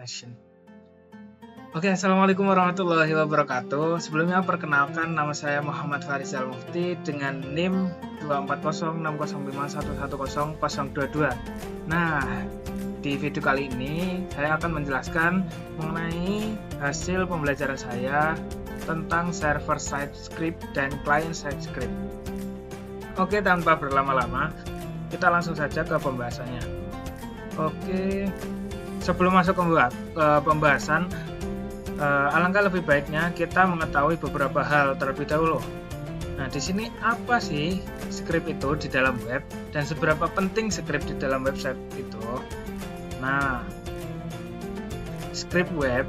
Action. Oke, assalamualaikum warahmatullahi wabarakatuh. Sebelumnya perkenalkan, nama saya Muhammad Farizal Mufti dengan NIM 2406051100022. Nah, di video kali ini saya akan menjelaskan mengenai hasil pembelajaran saya tentang server side script dan client side script. Oke, tanpa berlama-lama, kita langsung saja ke pembahasannya. Oke, sebelum masuk ke pembahasan, alangkah lebih baiknya kita mengetahui beberapa hal terlebih dahulu. Nah, di sini apa sih script itu di dalam web dan seberapa penting script di dalam website itu? Nah, script web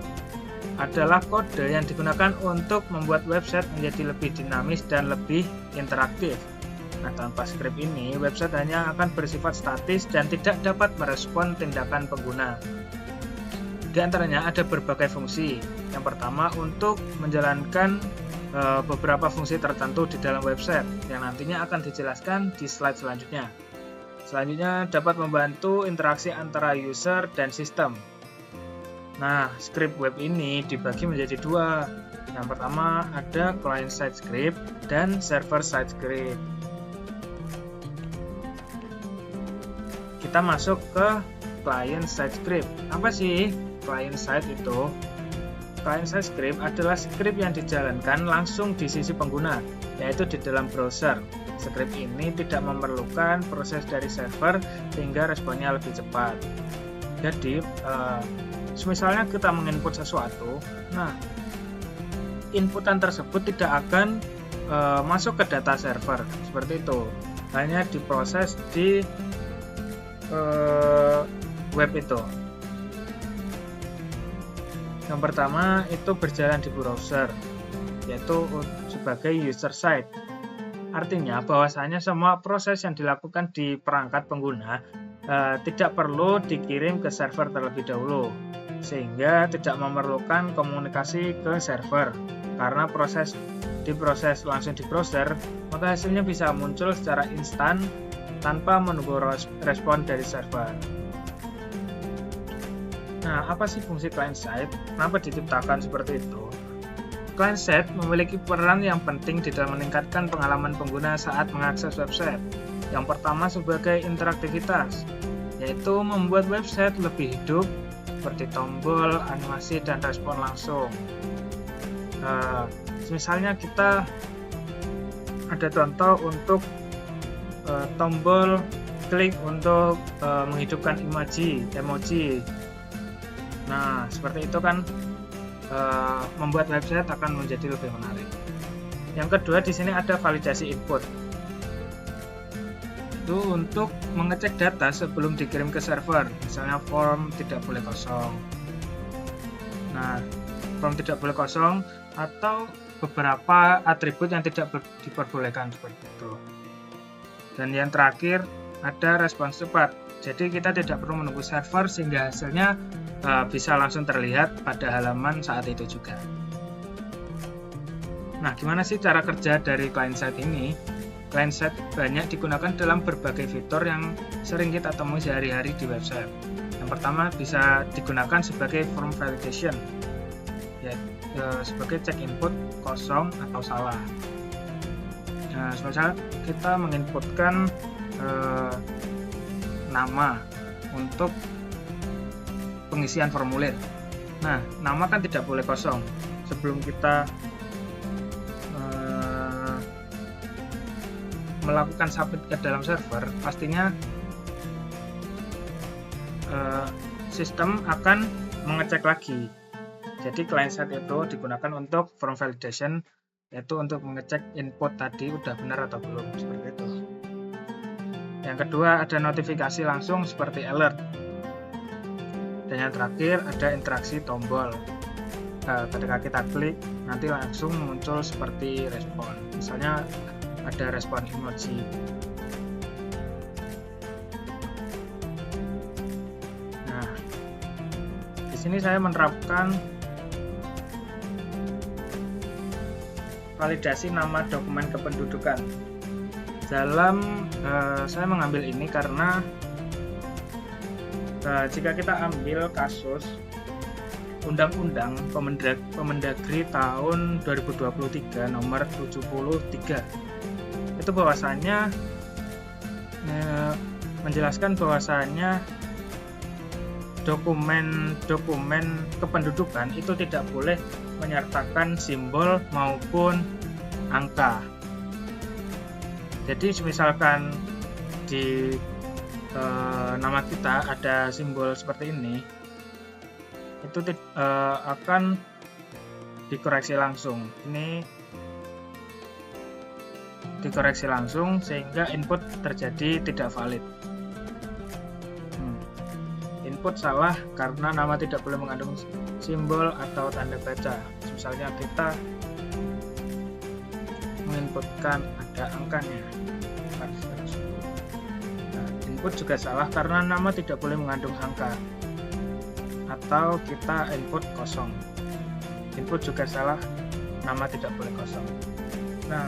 adalah kode yang digunakan untuk membuat website menjadi lebih dinamis dan lebih interaktif. Nah, tanpa script ini, website hanya akan bersifat statis dan tidak dapat merespon tindakan pengguna. Di antaranya ada berbagai fungsi. Yang pertama, untuk menjalankan beberapa fungsi tertentu di dalam website yang nantinya akan dijelaskan di slide selanjutnya. Selanjutnya, dapat membantu interaksi antara user dan sistem. Nah, script web ini dibagi menjadi dua. Yang pertama, ada client side script dan server side script. Kita masuk ke client side script. Apa sih client side itu? Client side script adalah script yang dijalankan langsung di sisi pengguna, yaitu di dalam browser. Script ini tidak memerlukan proses dari server sehingga responnya lebih cepat. Jadi, misalnya kita menginput sesuatu, nah inputan tersebut tidak akan masuk ke data server seperti itu, hanya diproses di web itu. Yang pertama itu berjalan di browser, yaitu sebagai user side. Artinya bahwasanya semua proses yang dilakukan di perangkat pengguna tidak perlu dikirim ke server terlebih dahulu, sehingga tidak memerlukan komunikasi ke server. Karena diproses langsung di browser, maka hasilnya bisa muncul secara instan tanpa menunggu respon dari server. Nah, apa sih fungsi client side? Kenapa diciptakan seperti itu? Client side memiliki peran yang penting di dalam meningkatkan pengalaman pengguna saat mengakses website. Yang pertama sebagai interaktivitas, yaitu membuat website lebih hidup, seperti tombol, animasi, dan respon langsung. Misalnya kita ada contoh untuk tombol klik untuk menghidupkan emoji. Nah, seperti itu kan membuat website akan menjadi lebih menarik. Yang kedua, di sini ada validasi input. Itu untuk mengecek data sebelum dikirim ke server. Misalnya form tidak boleh kosong. Nah, form tidak boleh kosong atau beberapa atribut yang tidak diperbolehkan seperti itu. Dan yang terakhir ada respons cepat. Jadi kita tidak perlu menunggu server sehingga hasilnya bisa langsung terlihat pada halaman saat itu juga. Nah, gimana sih cara kerja dari client side ini? Client side banyak digunakan dalam berbagai fitur yang sering kita temui sehari-hari di website. Yang pertama bisa digunakan sebagai form validation, sebagai cek input kosong atau salah. Nah, misalnya kita menginputkan nama untuk pengisian formulir. Nah, nama kan tidak boleh kosong. Sebelum kita melakukan submit ke dalam server, pastinya sistem akan mengecek lagi. Jadi client side itu digunakan untuk form validation, yaitu untuk mengecek input tadi udah benar atau belum, seperti itu. Yang kedua ada notifikasi langsung seperti alert. Dan yang terakhir ada interaksi tombol. Ketika kita klik nanti langsung muncul seperti respon. Misalnya ada respon emoji. Nah, di sini saya menerapkan validasi nama dokumen kependudukan. Saya mengambil ini karena jika kita ambil kasus Undang-Undang Kemendagri tahun 2023 nomor 73. Itu bahwasanya menjelaskan bahwasanya dokumen kependudukan itu tidak boleh menyertakan simbol maupun angka. Jadi misalkan di nama kita ada simbol seperti ini, itu akan dikoreksi langsung. Ini dikoreksi langsung sehingga input terjadi tidak valid. Input salah karena nama tidak boleh mengandung simbol atau tanda baca. Misalnya kita menginputkan ada angkanya. Nah, input juga salah karena nama tidak boleh mengandung angka. Atau kita input kosong. Input juga salah, nama tidak boleh kosong. Nah,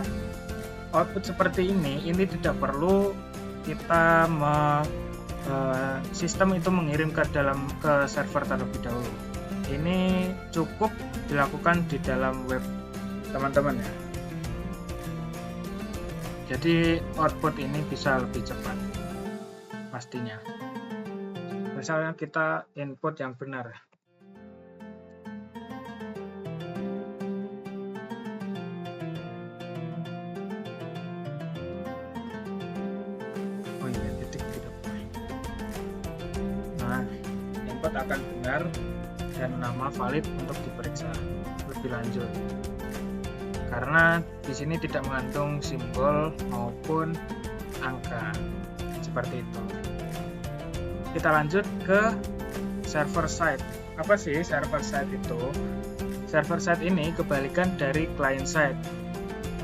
output seperti ini tidak perlu kita sistem itu mengirim ke server terlebih dahulu. Ini cukup dilakukan di dalam web teman-teman ya. Jadi output ini bisa lebih cepat pastinya. Misalnya kita input yang benar. Oh iya, titik tidak boleh. Nah, input akan benar dan nama valid untuk diperiksa lebih lanjut. Karena di sini tidak mengandung simbol maupun angka. Seperti itu. Kita lanjut ke server side. Apa sih server side itu? Server side ini kebalikan dari client side,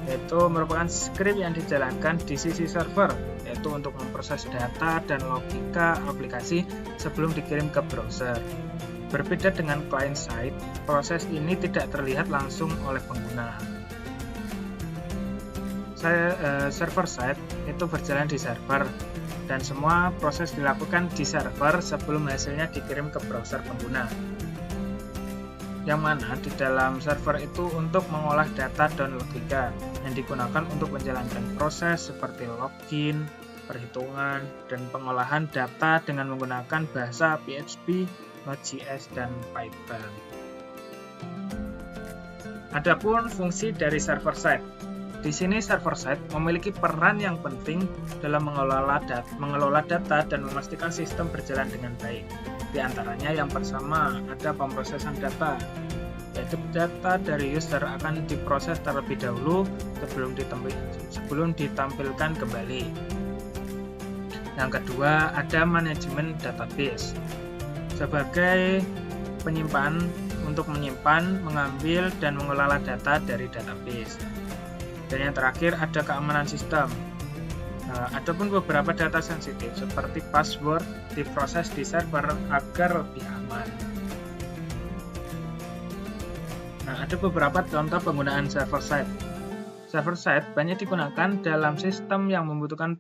yaitu merupakan script yang dijalankan di sisi server, yaitu untuk memproses data dan logika aplikasi sebelum dikirim ke browser. Berbeda dengan client side, proses ini tidak terlihat langsung oleh pengguna. Server side itu berjalan di server, dan semua proses dilakukan di server sebelum hasilnya dikirim ke browser pengguna. Yang mana di dalam server itu untuk mengolah data dan logika yang digunakan untuk menjalankan proses seperti login, perhitungan, dan pengolahan data dengan menggunakan bahasa PHP, Node.js, dan Python. Adapun fungsi dari server side. Di sini server side memiliki peran yang penting dalam mengelola data dan memastikan sistem berjalan dengan baik. Di antaranya yang pertama ada pemrosesan data, yaitu data dari user akan diproses terlebih dahulu sebelum ditampilkan kembali. Yang kedua ada manajemen database sebagai penyimpan untuk menyimpan, mengambil, dan mengelola data dari database. Dan yang terakhir ada keamanan sistem. Adapun beberapa data sensitif seperti password diproses di server agar lebih aman. Nah, ada beberapa contoh penggunaan server side. Server side banyak digunakan dalam sistem yang membutuhkan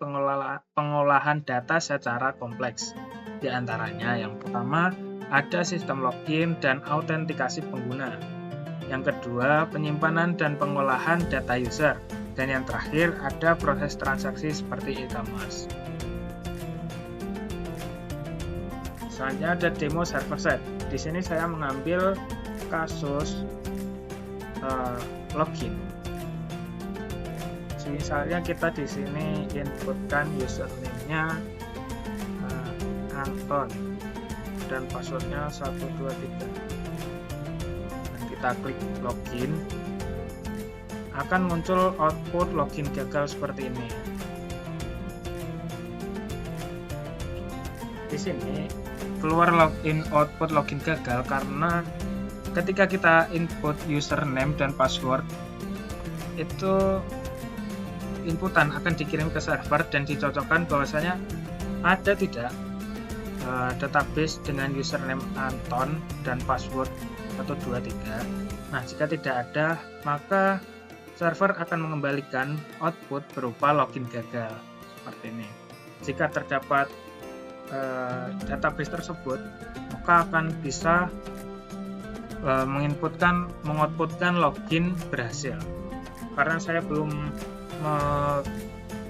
pengolahan data secara kompleks. Di antaranya yang pertama ada sistem login dan autentikasi pengguna. Yang kedua, penyimpanan dan pengolahan data user. Dan yang terakhir, ada proses transaksi seperti e-commerce. Selanjutnya ada demo server side. Di sini saya mengambil kasus login. Misalnya kita di sini inputkan username-nya Anton dan passwordnya 123. Kita klik login, akan muncul output login gagal seperti ini. Di sini keluar output login gagal karena ketika kita input username dan password, itu inputan akan dikirim ke server dan dicocokkan bahwasanya ada tidak database dengan username Anton dan password 123. Nah, jika tidak ada, maka server akan mengembalikan output berupa login gagal seperti ini. Jika terdapat database tersebut, maka akan bisa mengoutputkan login berhasil. Karena saya belum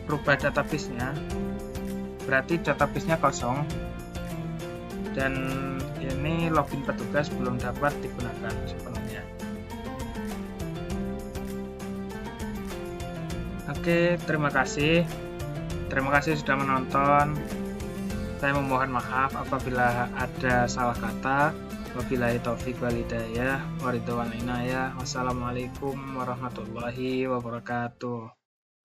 merubah database-nya, berarti database-nya kosong dan ini login petugas belum dapat digunakan sepenuhnya. Oke, terima kasih sudah menonton. Saya memohon maaf apabila ada salah kata. Wabillahi taufiq wal hidayah. Wassalamualaikum warahmatullahi wabarakatuh.